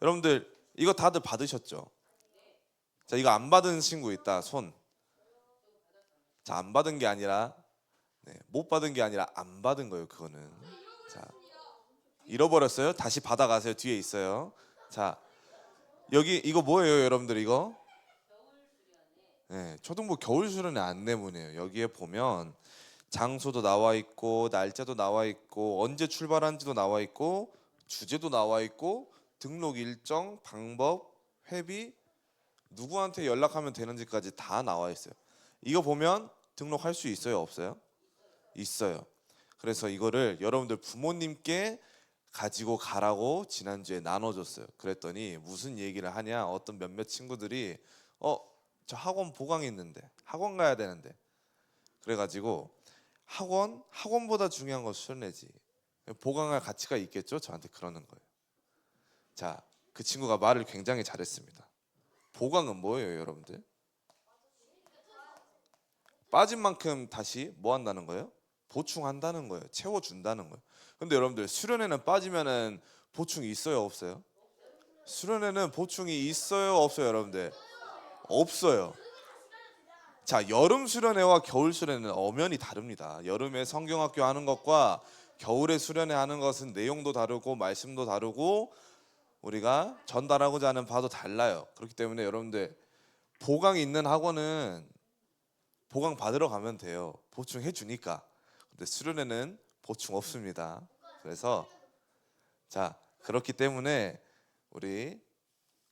여러분들 이거 다들 받으셨죠? 자, 이거 안 받은 친구 있다. 손. 자, 안 받은 게 아니라 못 받은 게 아니라 안 받은 거예요. 그거는. 자, 잃어버렸어요? 다시 받아가세요. 뒤에 있어요. 자, 여기 이거 뭐예요, 여러분들 이거? 초등부 겨울 수련회 안내문이에요. 여기에 보면 장소도 나와 있고 날짜도 나와 있고 언제 출발한지도 나와 있고 주제도 나와 있고 등록 일정, 방법, 회비, 누구한테 연락하면 되는지까지 다 나와 있어요. 이거 보면 등록할 수 있어요, 없어요? 있어요. 그래서 이거를 여러분들 부모님께 가지고 가라고 지난주에 나눠줬어요. 그랬더니 무슨 얘기를 하냐, 어떤 몇몇 친구들이 저 학원 보강이 있는데 학원 가야 되는데, 그래가지고 학원보다 중요한 건 수련회지, 보강할 가치가 있겠죠? 저한테 그러는 거예요. 자, 그 친구가 말을 굉장히 잘했습니다. 보강은 뭐예요, 여러분들? 빠진 만큼 다시 뭐 한다는 거예요? 보충한다는 거예요. 채워준다는 거예요. 근데 여러분들 수련회는 빠지면은 보충이 있어요, 없어요? 수련회는 보충이 있어요, 없어요, 여러분들? 없어요. 자, 여름 수련회와 겨울 수련회는 엄연히 다릅니다. 여름에 성경학교 하는 것과 겨울에 수련회 하는 것은 내용도 다르고 말씀도 다르고 우리가 전달하고자 하는 바도 달라요. 그렇기 때문에 여러분들 보강이 있는 학원은 보강 받으러 가면 돼요. 보충해 주니까. 근데 수련회는 보충 없습니다. 그래서 자, 그렇기 때문에 우리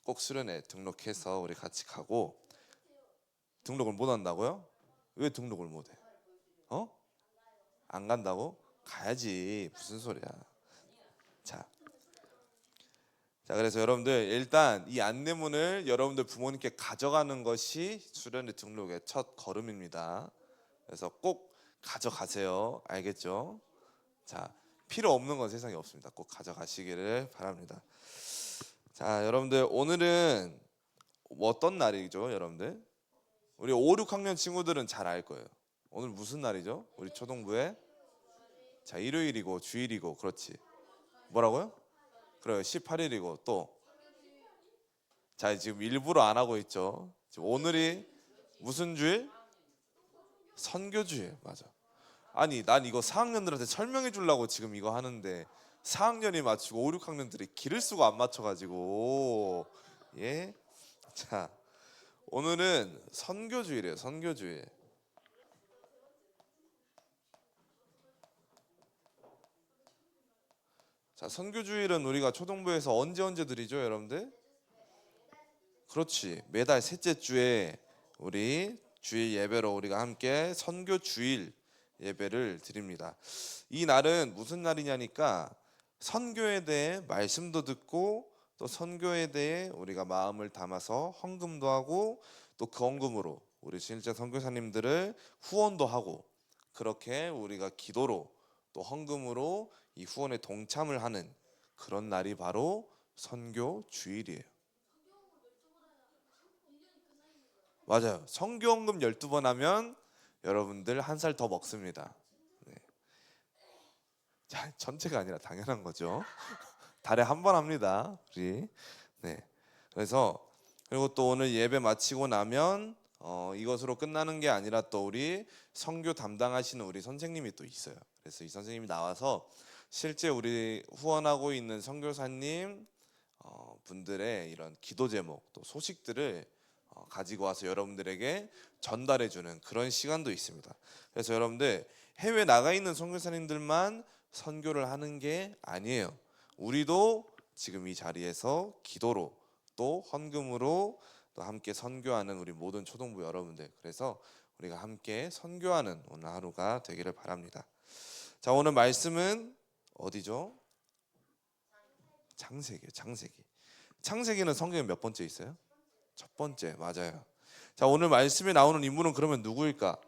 꼭 수련회 등록해서 우리 같이 가고. 등록을 못 한다고요? 왜 등록을 못 해? 안 간다고? 가야지. 무슨 소리야. 자, 그래서 여러분들 일단 이 안내문을 여러분들 부모님께 가져가는 것이 수련회 등록의 첫 걸음입니다. 그래서 꼭 가져가세요. 알겠죠? 자, 필요 없는 건 세상에 없습니다. 꼭 가져가시기를 바랍니다. 자, 여러분들 오늘은 어떤 날이죠, 여러분들? 우리 5, 6학년 친구들은 잘 알 거예요. 오늘 무슨 날이죠? 우리 초등부에 자, 일요일이고 주일이고. 그렇지. 뭐라고요? 그래요. 18일이고 또. 자, 지금 일부러 안 하고 있죠. 지금 오늘이 무슨 주일? 선교주일. 맞아. 아니, 난 이거 4학년들한테 설명해 주려고 지금 이거 하는데 4학년이 맞추고 5, 6학년들이 기를 수가 안 맞춰가지고. 예? 자, 오늘은 선교주일이에요. 선교주일. 자, 선교주일은 우리가 초등부에서 언제 드리죠, 여러분들? 그렇지. 매달 셋째 주에 우리 주일 예배로 우리가 함께 선교주일 예배를 드립니다. 이 날은 무슨 날이냐니까 선교에 대해 말씀도 듣고 또 선교에 대해 우리가 마음을 담아서 헌금도 하고 또 그 헌금으로 우리 실제 선교사님들을 후원도 하고, 그렇게 우리가 기도로 또 헌금으로 이 후원에 동참을 하는 그런 날이 바로 선교주일이에요. 맞아요. 선교헌금 12번 하면 여러분들 한 살 더 먹습니다. 네. 자, 전체가 아니라 당연한 거죠. 달에 한 번 합니다. 우리. 네. 그래서 그리고 또 오늘 예배 마치고 나면 이것으로 끝나는 게 아니라 또 우리 선교 담당하시는 우리 선생님이 또 있어요. 그래서 이 선생님이 나와서 실제 우리 후원하고 있는 선교사님 분들의 이런 기도 제목 또 소식들을 가지고 와서 여러분들에게 전달해주는 그런 시간도 있습니다. 그래서 여러분들 해외 나가 있는 선교사님들만 선교를 하는 게 아니에요. 우리도 지금 이 자리에서 기도로 또 헌금으로 또 함께 선교하는 우리 모든 초등부 여러분들, 그래서 우리가 함께 선교하는 오늘 하루가 되기를 바랍니다. 자, 오늘 말씀은 어디죠? 창세기요. 창세기는 성경에 몇 번째 있어요? 첫 번째. 맞아요. 자, 오늘 말씀에 나오는 인물은 그러면 누구일까?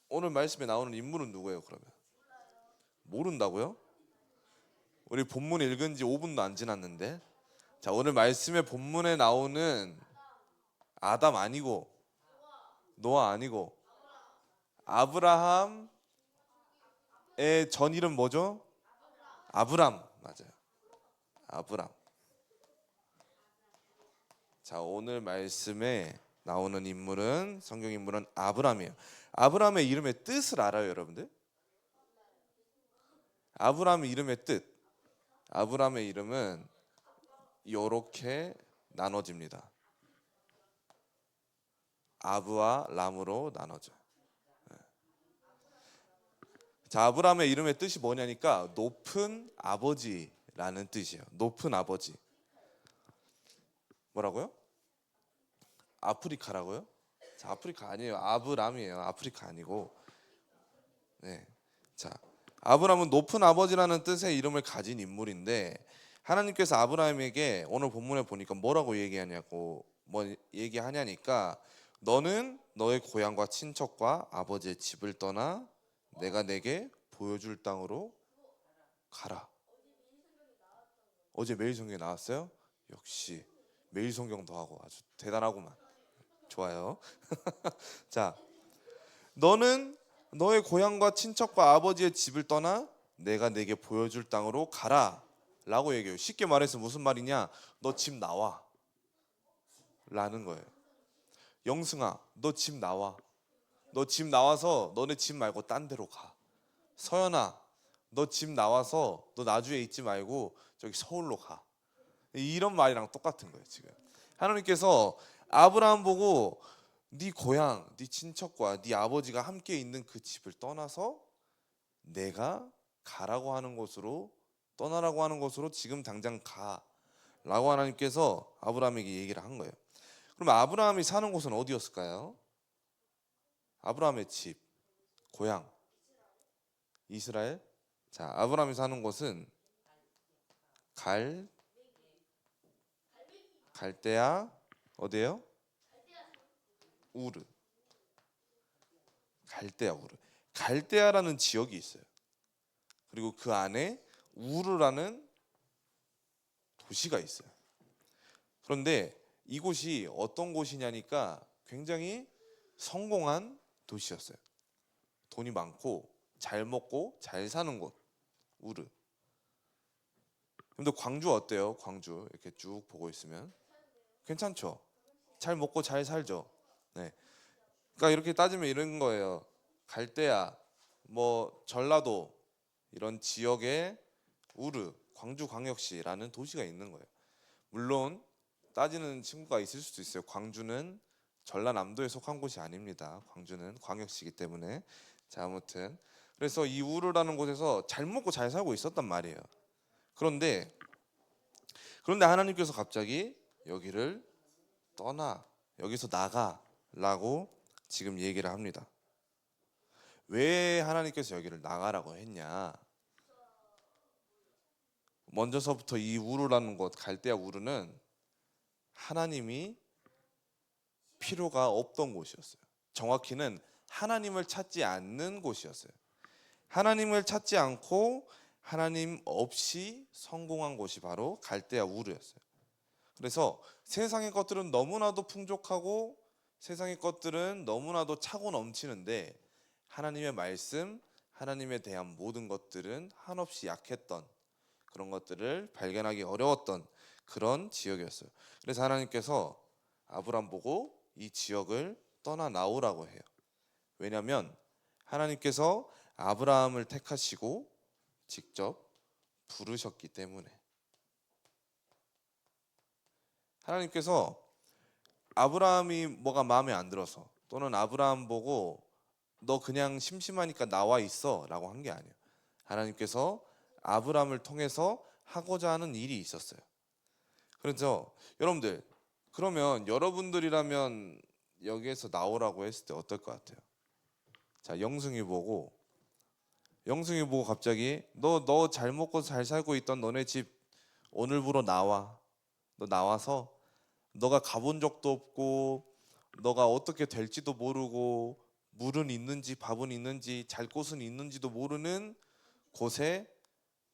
오늘 말씀에 나오는 인물은 누구예요, 그러면? 모른다고요? 우리 본문 읽은 지 5분도 안 지났는데. 자, 오늘 말씀의 본문에 나오는 아담 아니고 노아 아니고 아브라함의 전 이름 뭐죠? 아브람. 맞아요. 아브람. 자, 오늘 말씀에 나오는 인물은 성경 인물은 아브람이에요. 아브람의 이름의 뜻을 알아요, 여러분들? 아브람의 이름의 뜻. 아브람의 이름은 이렇게 나눠집니다. 아브와 람으로 나눠져. 자, 아브람의 이름의 뜻이 뭐냐니까 높은 아버지라는 뜻이에요. 높은 아버지. 뭐라고요? 아프리카라고요? 자, 아프리카 아니에요. 아브람이에요. 아프리카 아니고. 네. 자, 아브람은 높은 아버지라는 뜻의 이름을 가진 인물인데 하나님께서 아브라함에게 오늘 본문에 보니까 뭐라고 얘기하냐고 뭐 얘기하냐니까 너는 너의 고향과 친척과 아버지의 집을 떠나 내가 내게 보여줄 땅으로 가라. 어제 매일 성경에 나왔어요? 역시 매일 성경도 하고 아주 대단하구만. 좋아요. 자, 너는 너의 고향과 친척과 아버지의 집을 떠나 내가 내게 보여줄 땅으로 가라 라고 얘기해요. 쉽게 말해서 무슨 말이냐, 너 집 나와 라는 거예요. 영승아, 너 집 나와. 너 집 나와서 너네 집 말고 딴 데로 가. 서연아, 너 집 나와서 너 나주에 있지 말고 저기 서울로 가. 이런 말이랑 똑같은 거예요. 지금 하나님께서 아브라함 보고 네 고향, 네 친척과 네 아버지가 함께 있는 그 집을 떠나서 내가 가라고 하는 곳으로, 떠나라고 하는 곳으로 지금 당장 가라고 하나님께서 아브라함에게 얘기를 한 거예요. 그럼 아브라함이 사는 곳은 어디였을까요? 아브라함의 집, 고향, 이스라엘. 자, 아브라함이 사는 곳은 갈대아 어디예요? 우르. 갈대아 우르. 갈대아라는 지역이 있어요. 그리고 그 안에 우르라는 도시가 있어요. 그런데 이곳이 어떤 곳이냐니까 굉장히 성공한 도시였어요. 돈이 많고 잘 먹고 잘 사는 곳, 우르. 근데 광주 어때요? 광주 이렇게 쭉 보고 있으면 괜찮죠? 잘 먹고 잘 살죠. 네. 그러니까 이렇게 따지면 이런 거예요. 갈대야, 뭐 전라도 이런 지역에 우르, 광주광역시라는 도시가 있는 거예요. 물론 따지는 친구가 있을 수도 있어요. 광주는 전라남도에 속한 곳이 아닙니다. 광주는 광역시이기 때문에. 자, 아무튼 그래서 이 우르라는 곳에서 잘 먹고 잘 살고 있었단 말이에요. 그런데 하나님께서 갑자기 여기를 떠나, 여기서 나가라고 지금 얘기를 합니다. 왜 하나님께서 여기를 나가라고 했냐? 먼저서부터 이 우르라는 곳, 갈대아 우르는 하나님이 필요가 없던 곳이었어요. 정확히는 하나님을 찾지 않는 곳이었어요. 하나님을 찾지 않고 하나님 없이 성공한 곳이 바로 갈대아 우르였어요. 그래서 세상의 것들은 너무나도 풍족하고 세상의 것들은 너무나도 차고 넘치는데 하나님의 말씀, 하나님에 대한 모든 것들은 한없이 약했던 그런 것들을 발견하기 어려웠던 그런 지역이었어요. 그래서 하나님께서 아브람 보고 이 지역을 떠나 나오라고 해요. 왜냐하면 하나님께서 아브라함을 택하시고 직접 부르셨기 때문에. 하나님께서 아브라함이 뭐가 마음에 안 들어서 또는 아브라함 보고 너 그냥 심심하니까 나와 있어 라고 한 게 아니에요. 하나님께서 아브라함을 통해서 하고자 하는 일이 있었어요. 그래서 여러분들, 그러면 여러분들이라면 여기에서 나오라고 했을 때 어떨 것 같아요? 자, 영승이 보고 갑자기 너 잘 먹고 잘 살고 있던 너네 집 오늘부로 나와. 너 나와서 너가 가본 적도 없고 너가 어떻게 될지도 모르고 물은 있는지 밥은 있는지 잘 곳은 있는지도 모르는 곳에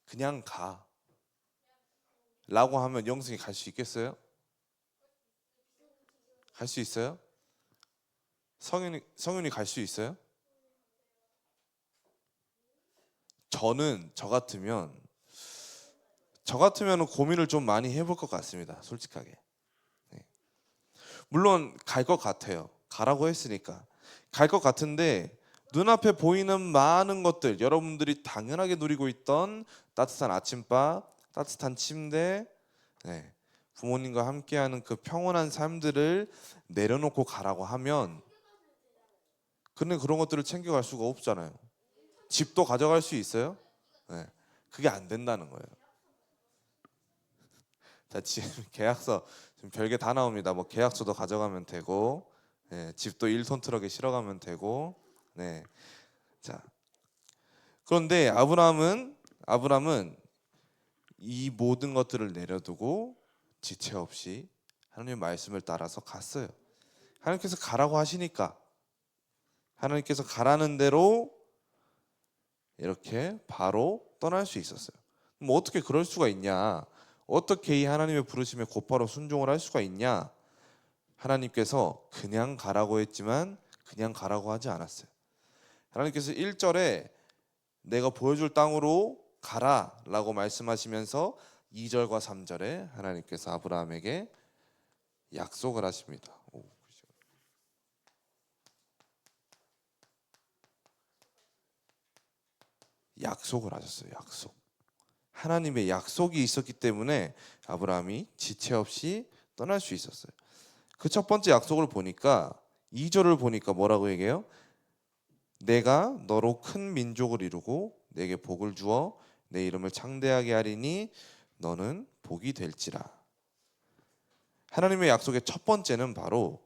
그냥 가 라고 하면 영승이 갈 수 있겠어요? 갈 수 있어요? 성윤이 갈 수 있어요? 저 같으면 저 같으면 고민을 좀 많이 해볼 것 같습니다. 솔직하게. 네. 물론 갈 것 같아요. 가라고 했으니까 갈 것 같은데 눈앞에 보이는 많은 것들, 여러분들이 당연하게 누리고 있던 따뜻한 아침밥, 따뜻한 침대, 네. 부모님과 함께하는 그 평온한 삶들을 내려놓고 가라고 하면, 근데 그런 것들을 챙겨갈 수가 없잖아요. 집도 가져갈 수 있어요? 네. 그게 안 된다는 거예요. 자, 지금 계약서 지금 별게 다 나옵니다. 뭐 계약서도 가져가면 되고, 네, 집도 1톤 트럭에 실어가면 되고, 네. 자, 그런데 아브라함은 이 모든 것들을 내려두고 지체 없이 하나님의 말씀을 따라서 갔어요. 하나님께서 가라고 하시니까 하나님께서 가라는 대로 이렇게 바로 떠날 수 있었어요. 뭐 어떻게 그럴 수가 있냐? 어떻게 이 하나님의 부르심에 곧바로 순종을 할 수가 있냐? 하나님께서 그냥 가라고 했지만 그냥 가라고 하지 않았어요. 하나님께서 1절에 내가 보여줄 땅으로 가라라고 말씀하시면서 2절과 3절에 하나님께서 아브라함에게 약속을 하십니다. 약속을 하셨어요. 약속. 하나님의 약속이 있었기 때문에 아브라함이 지체 없이 떠날 수 있었어요. 그 첫 번째 약속을 보니까 2절을 보니까 뭐라고 얘기해요? 내가 너로 큰 민족을 이루고 내게 복을 주어 내 이름을 창대하게 하리니 너는 복이 될지라. 하나님의 약속의 첫 번째는 바로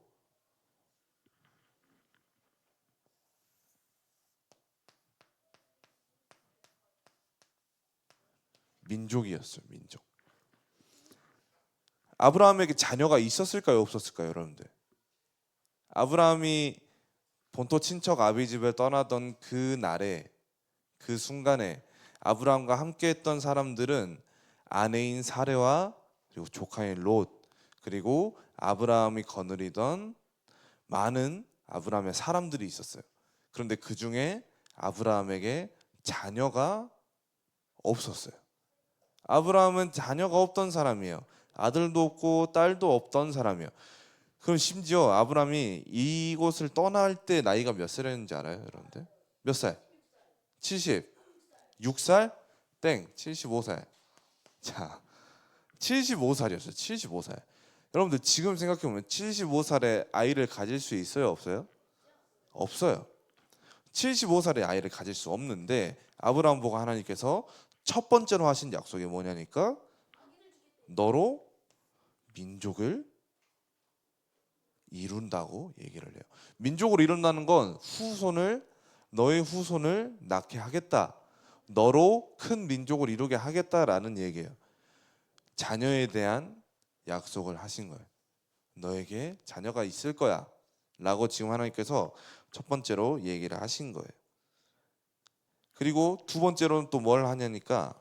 민족이었어요. 민족. 아브라함에게 자녀가 있었을까요? 없었을까요? 여러분들. 아브라함이 본토 친척 아비집을 떠나던 그 날에, 그 순간에 아브라함과 함께했던 사람들은 아내인 사레와 그리고 조카인 롯, 그리고 아브라함이 거느리던 많은 아브라함의 사람들이 있었어요. 그런데 그 중에 아브라함에게 자녀가 없었어요. 아브라함은 자녀가 없던 사람이에요. 아들도 없고 딸도 없던 사람이에요. 그럼 심지어 아브라함이 이곳을 떠날 때 나이가 몇 살이었는지 알아요, 여러분들? 몇 살? 76살? 땡, 75살. 자, 75살이었어요. 75살. 여러분들 지금 생각해 보면 75살에 아이를 가질 수 있어요, 없어요? 없어요. 75살에 아이를 가질 수 없는데 아브라함 보고 하나님께서 첫 번째로 하신 약속이 뭐냐니까 너로 민족을 이룬다고 얘기를 해요. 민족을 이룬다는 건 너의 후손을 낳게 하겠다. 너로 큰 민족을 이루게 하겠다라는 얘기예요. 자녀에 대한 약속을 하신 거예요. 너에게 자녀가 있을 거야 라고 지금 하나님께서 첫 번째로 얘기를 하신 거예요. 그리고 두 번째로는 또 뭘 하냐니까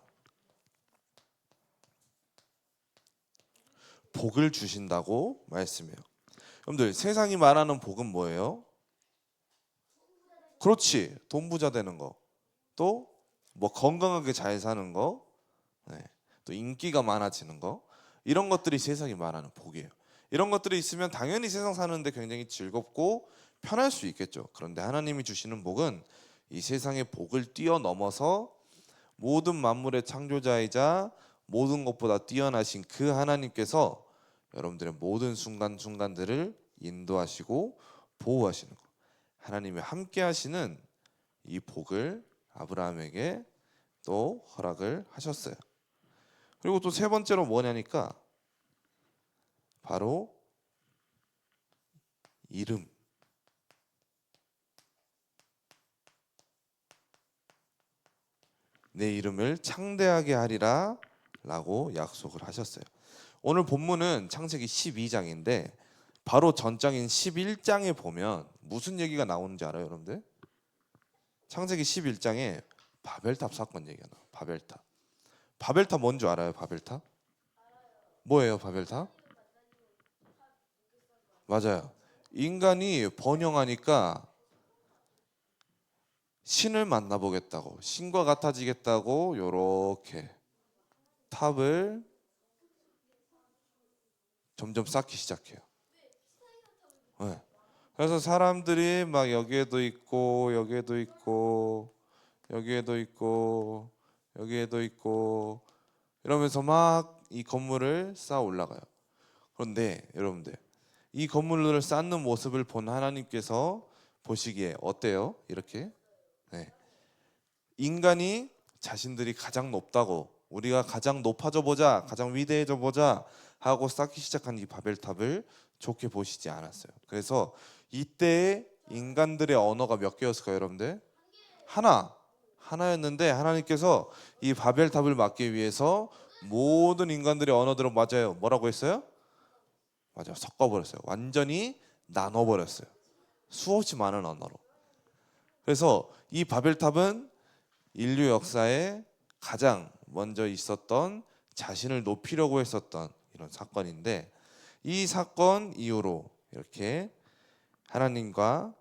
복을 주신다고 말씀해요. 여러분들 세상이 말하는 복은 뭐예요? 그렇지, 돈 부자 되는 거, 또 뭐 건강하게 잘 사는 거, 네. 또 인기가 많아지는 거, 이런 것들이 세상이 말하는 복이에요. 이런 것들이 있으면 당연히 세상 사는데 굉장히 즐겁고 편할 수 있겠죠. 그런데 하나님이 주시는 복은 이 세상의 복을 뛰어넘어서 모든 만물의 창조자이자 모든 것보다 뛰어나신 그 하나님께서 여러분들의 모든 순간순간들을 인도하시고 보호하시는 것, 하나님이 함께 하시는 이 복을 아브라함에게 또 허락을 하셨어요. 그리고 또 세 번째로 뭐냐니까 바로 이름. 내 이름을 창대하게 하리라 라고 약속을 하셨어요. 오늘 본문은 창세기 12장인데 바로 전장인 11장에 보면 무슨 얘기가 나오는지 알아요, 여러분들? 창세기 11장에 바벨탑 사건 얘기가 나와요. 바벨탑. 바벨탑 뭔 줄 알아요? 바벨탑? 뭐예요, 바벨탑? 맞아요. 인간이 번영하니까 신을 만나보겠다고, 신과 같아지겠다고 요렇게 탑을 점점 쌓기 시작해요. 네. 그래서 사람들이 막 여기에도 있고 여기에도 있고 여기에도 있고 여기에도 있고 이러면서 막 이 건물을 쌓아 올라가요. 그런데 여러분들, 이 건물을 쌓는 모습을 본 하나님께서 보시기에 어때요? 이렇게 네. 인간이 자신들이 가장 높다고, 우리가 가장 높아져 보자, 가장 위대해져 보자 하고 쌓기 시작한 이 바벨탑을 좋게 보시지 않았어요. 그래서 이때 인간들의 언어가 몇 개였을까요, 여러분들? 하나였는데 하나님께서 이 바벨탑을 막기 위해서 모든 인간들의 언어들은 맞아요. 뭐라고 했어요? 맞아요. 섞어버렸어요. 완전히 나눠버렸어요. 수없이 많은 언어로. 그래서 이 바벨탑은 인류 역사에 가장 먼저 있었던, 자신을 높이려고 했었던 이런 사건인데, 이 사건 이후로 이렇게 하나님과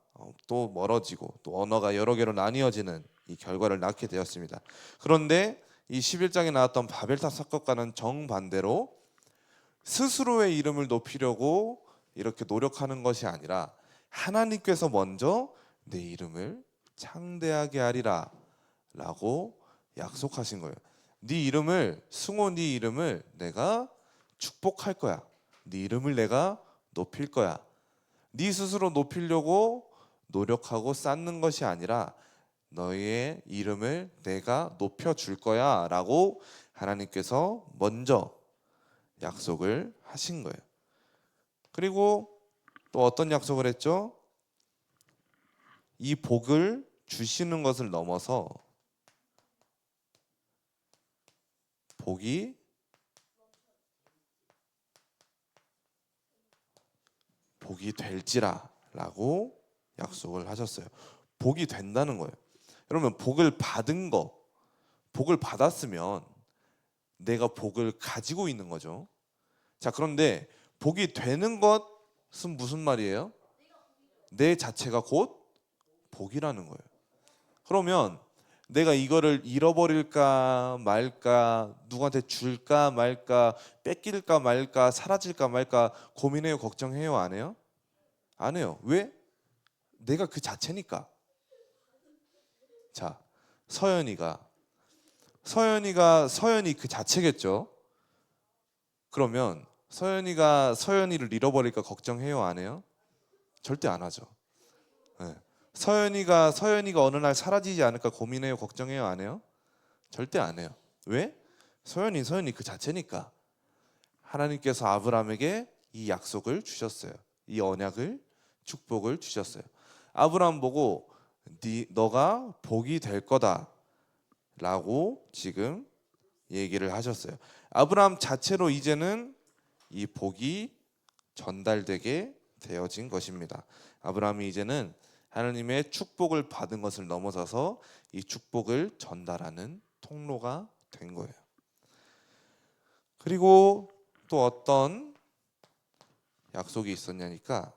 또 멀어지고 또 언어가 여러 개로 나뉘어지는 이 결과를 낳게 되었습니다. 그런데 이 11장에 나왔던 바벨탑 사건과는 정반대로 스스로의 이름을 높이려고 이렇게 노력하는 것이 아니라 하나님께서 먼저 내 이름을 창대하게 하리라 라고 약속하신 거예요. 네 이름을, 승호 네 이름을 내가 축복할 거야. 네 이름을 내가 높일 거야. 네 스스로 높이려고 노력하고 쌓는 것이 아니라 너희의 이름을 내가 높여줄 거야 라고 하나님께서 먼저 약속을 하신 거예요. 그리고 또 어떤 약속을 했죠? 이 복을 주시는 것을 넘어서 복이 될지라 라고 약속을 하셨어요. 복이 된다는 거예요. 여러분, 복을 받은 거, 복을 받았으면 내가 복을 가지고 있는 거죠. 자, 그런데 복이 되는 것은 무슨 말이에요? 내 자체가 곧 복이라는 거예요. 그러면 내가 이거를 잃어버릴까 말까, 누구한테 줄까 말까, 뺏길까 말까, 사라질까 말까 고민해요, 걱정해요, 안 해요? 안 해요. 왜? 내가 그 자체니까. 자, 서연이 그 자체겠죠. 그러면 서연이를 잃어버릴까 걱정해요, 안 해요? 절대 안 하죠. 네. 서연이가 어느 날 사라지지 않을까 고민해요, 걱정해요, 안 해요? 절대 안 해요. 왜? 서연이 그 자체니까. 하나님께서 아브라함에게 이 약속을 주셨어요. 이 언약을, 축복을 주셨어요. 아브라함 보고 너가 복이 될 거다 라고 지금 얘기를 하셨어요. 아브라함 자체로 이제는 이 복이 전달되게 되어진 것입니다. 아브라함이 이제는 하나님의 축복을 받은 것을 넘어서서 이 축복을 전달하는 통로가 된 거예요. 그리고 또 어떤 약속이 있었냐니까,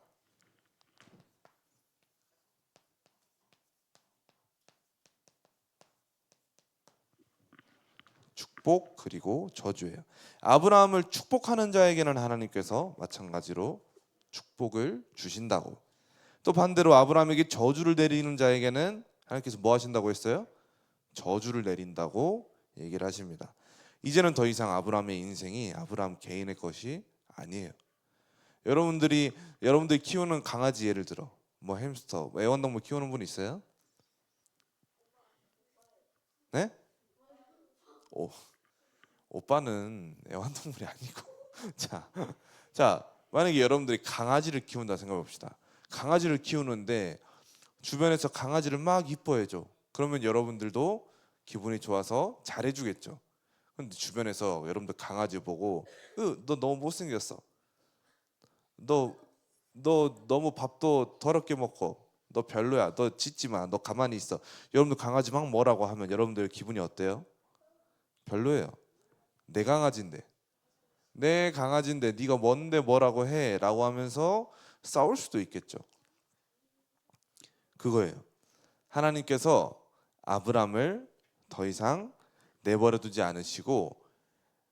축복 그리고 저주예요. 아브라함을 축복하는 자에게는 하나님께서 마찬가지로 축복을 주신다고, 또 반대로 아브라함에게 저주를 내리는 자에게는 하나님께서 뭐 하신다고 했어요? 저주를 내린다고 얘기를 하십니다. 이제는 더 이상 아브라함의 인생이 아브라함 개인의 것이 아니에요. 여러분들이 키우는 강아지, 예를 들어 뭐 햄스터, 애완동물 키우는 분 있어요? 네? 오, 오빠는 애완동물이 아니고 자, 만약에 여러분들이 강아지를 키운다 생각해 봅시다. 강아지를 키우는데 주변에서 강아지를 막 이뻐해줘. 그러면 여러분들도 기분이 좋아서 잘해주겠죠. 근데 주변에서 여러분들 강아지 보고 너 너무 못생겼어. 너 너무 밥도 더럽게 먹고 너 별로야. 너 짖지 마. 너 가만히 있어. 여러분들 강아지 막 뭐라고 하면 여러분들 기분이 어때요? 별로예요. 내 강아지인데. 내 강아지인데 네가 뭔데 뭐라고 해 라고 하면서 싸울 수도 있겠죠. 그거예요. 하나님께서 아브람을 더 이상 내버려 두지 않으시고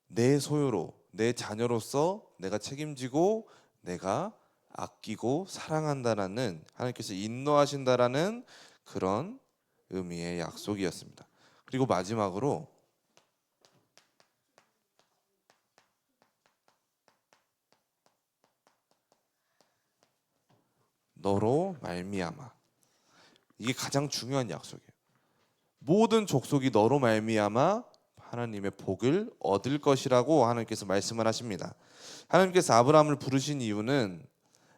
내 소유로, 내 자녀로서 내가 책임지고 내가 아끼고 사랑한다라는, 하나님께서 인도하신다라는 그런 의미의 약속이었습니다. 그리고 마지막으로 너로 말미암아, 이게 가장 중요한 약속이에요. 모든 족속이 너로 말미암아 하나님의 복을 얻을 것이라고 하나님께서 말씀을 하십니다. 하나님께서 아브라함을 부르신 이유는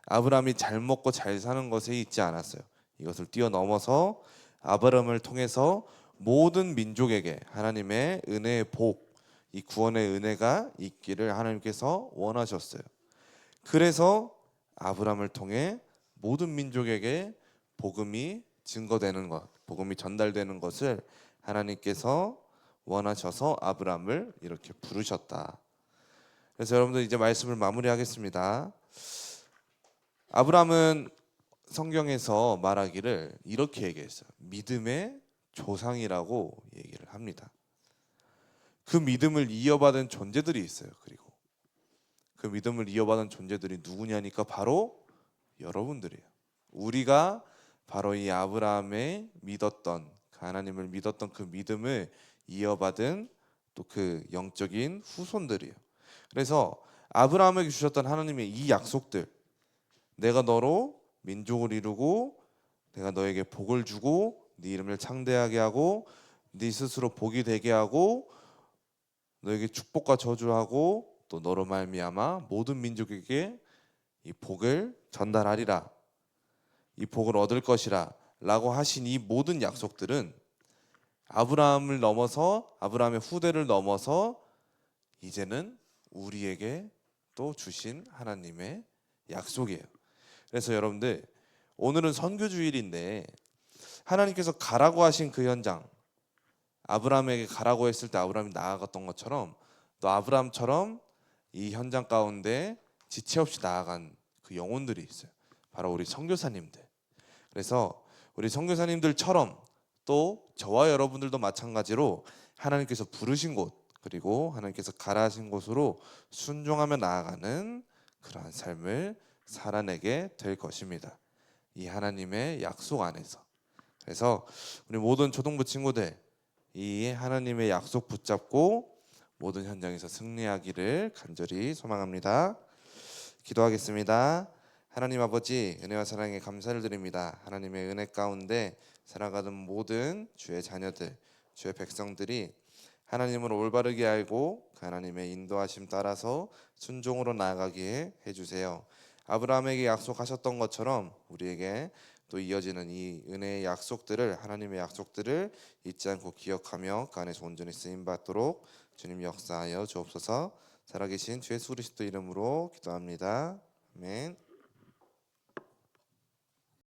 아브라함이 잘 먹고 잘 사는 것에 있지 않았어요. 이것을 뛰어넘어서 아브라함을 통해서 모든 민족에게 하나님의 은혜의 복, 이 구원의 은혜가 있기를 하나님께서 원하셨어요. 그래서 아브라함을 통해 모든 민족에게 복음이 증거되는 것, 복음이 전달되는 것을 하나님께서 원하셔서 아브라함을 이렇게 부르셨다. 그래서 여러분들 이제 말씀을 마무리하겠습니다. 아브라함은 성경에서 말하기를 이렇게 얘기했어요. 믿음의 조상이라고 얘기를 합니다. 그 믿음을 이어받은 존재들이 있어요. 그리고 그 믿음을 이어받은 존재들이 누구냐니까 바로 여러분들이에요. 우리가 바로 이 아브라함의 믿었던, 하나님을 믿었던 그 믿음을 이어받은 또 그 영적인 후손들이에요. 그래서 아브라함에게 주셨던 하나님의 이 약속들, 내가 너로 민족을 이루고 내가 너에게 복을 주고 네 이름을 창대하게 하고 네 스스로 복이 되게 하고 너에게 축복과 저주하고 또 너로 말미암아 모든 민족에게 이 복을 전달하리라, 이 복을 얻을 것이라 라고 하신 이 모든 약속들은 아브라함을 넘어서, 아브라함의 후대를 넘어서 이제는 우리에게 또 주신 하나님의 약속이에요. 그래서 여러분들, 오늘은 선교주일인데 하나님께서 가라고 하신 그 현장, 아브라함에게 가라고 했을 때 아브라함이 나아갔던 것처럼 또 아브라함처럼 이 현장 가운데 지체 없이 나아간 그 영혼들이 있어요. 바로 우리 선교사님들. 그래서 우리 선교사님들처럼 또 저와 여러분들도 마찬가지로 하나님께서 부르신 곳, 그리고 하나님께서 가라 하신 곳으로 순종하며 나아가는 그러한 삶을 살아내게 될 것입니다. 이 하나님의 약속 안에서. 그래서 우리 모든 초등부 친구들, 이 하나님의 약속 붙잡고 모든 현장에서 승리하기를 간절히 소망합니다. 기도하겠습니다. 하나님 아버지, 은혜와 사랑에 감사를 드립니다. 하나님의 은혜 가운데 살아가는 모든 주의 자녀들, 주의 백성들이 하나님을 올바르게 알고 그 하나님의 인도하심 따라서 순종으로 나아가게 해주세요. 아브라함에게 약속하셨던 것처럼 우리에게 또 이어지는 이 은혜의 약속들을, 하나님의 약속들을 잊지 않고 기억하며 그 안에서 온전히 쓰임받도록 주님 역사하여 주옵소서. 살아계신 주 예수 그리스도 이름으로 기도합니다. 아멘.